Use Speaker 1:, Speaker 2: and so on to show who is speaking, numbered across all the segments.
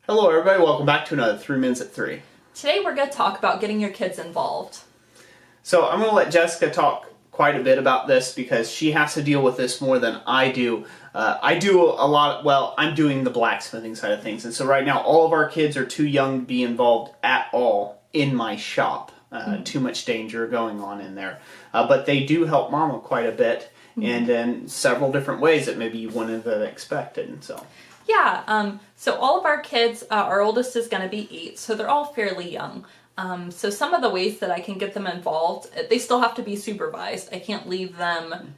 Speaker 1: Hello everybody, welcome back to another 3 Minutes at 3.
Speaker 2: Today we're going to talk about getting your kids involved.
Speaker 1: So I'm going to let Jessica talk quite a bit about this because she has to deal with this more than I do. I do a lot, I'm doing the blacksmithing side of things, and so right now all of our kids are too young to be involved at all in my shop. Too much danger going on in there. But they do help Mama quite a bit, and in several different ways that maybe you wouldn't have expected.
Speaker 2: So all of our kids, our oldest is going to be 8, so they're all fairly young. So some of the ways that I can get them involved, they still have to be supervised. I can't leave them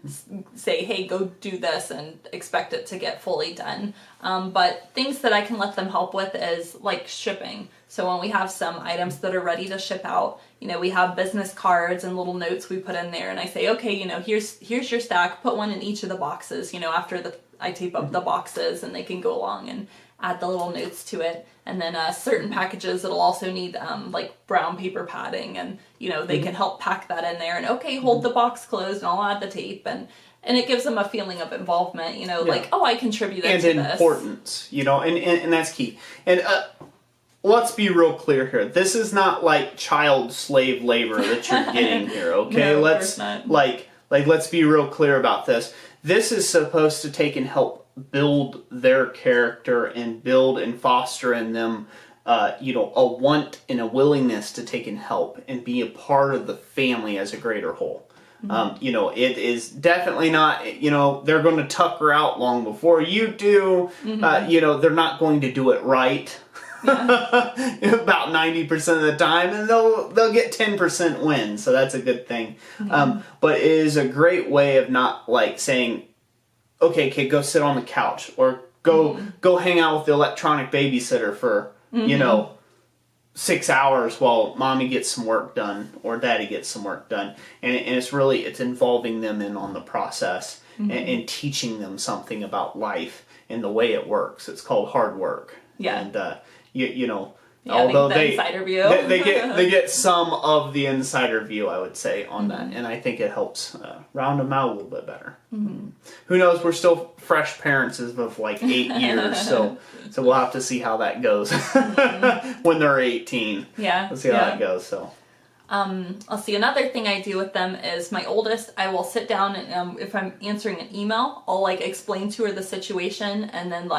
Speaker 2: say, hey, go do this and expect it to get fully done. But things that I can let them help with is like shipping. So when we have some items that are ready to ship out, we have business cards and little notes we put in there, and I say, okay, here's your stack, put one in each of the boxes, after I tape up the boxes, and they can go along and add the little notes to it. And then certain packages it'll also need like brown paper padding, and they can help pack that in there, and okay, hold the box closed and I'll add the tape, and it gives them a feeling of involvement, like, oh, I contributed to this.
Speaker 1: And importance, and that's key. And let's be real clear here. This is not like child slave labor that you're getting here, okay?
Speaker 2: No,
Speaker 1: let's let's be real clear about this. This is supposed to take and help build their character and build and foster in them, a want and a willingness to take and help and be a part of the family as a greater whole. It is definitely not, they're going to tucker out long before you do. They're not going to do it right. About 90% of the time, and they'll get 10% win, so that's a good thing. But it is a great way of not like saying, okay, kid, go sit on the couch, or go hang out with the electronic babysitter for 6 hours while mommy gets some work done or daddy gets some work done. And it's involving them in on the process and teaching them something about life and the way it works. It's called hard work. Although
Speaker 2: the insider view.
Speaker 1: they get some of the insider view, I would say, on that, and I think it helps round them out a little bit better. Who knows? We're still fresh parents as of like 8 years, so we'll have to see how that goes when they're 18. We'll see how that goes. So.
Speaker 2: I'll see. Another thing I do with them is my oldest, I will sit down and if I'm answering an email, I'll explain to her the situation, and then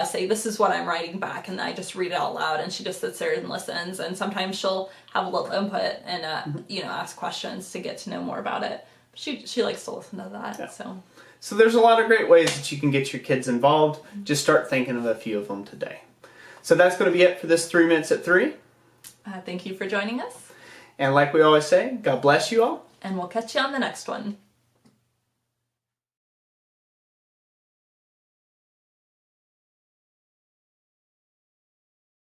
Speaker 2: say, this is what I'm writing back, and then I just read it out loud, and she just sits there and listens, and sometimes she'll have a little input and ask questions to get to know more about it. She likes to listen to that.
Speaker 1: So there's a lot of great ways that you can get your kids involved. Just start thinking of a few of them today. So that's going to be it for this 3 Minutes at 3.
Speaker 2: Thank you for joining us.
Speaker 1: And like we always say, God bless you all.
Speaker 2: And we'll catch you on the next one.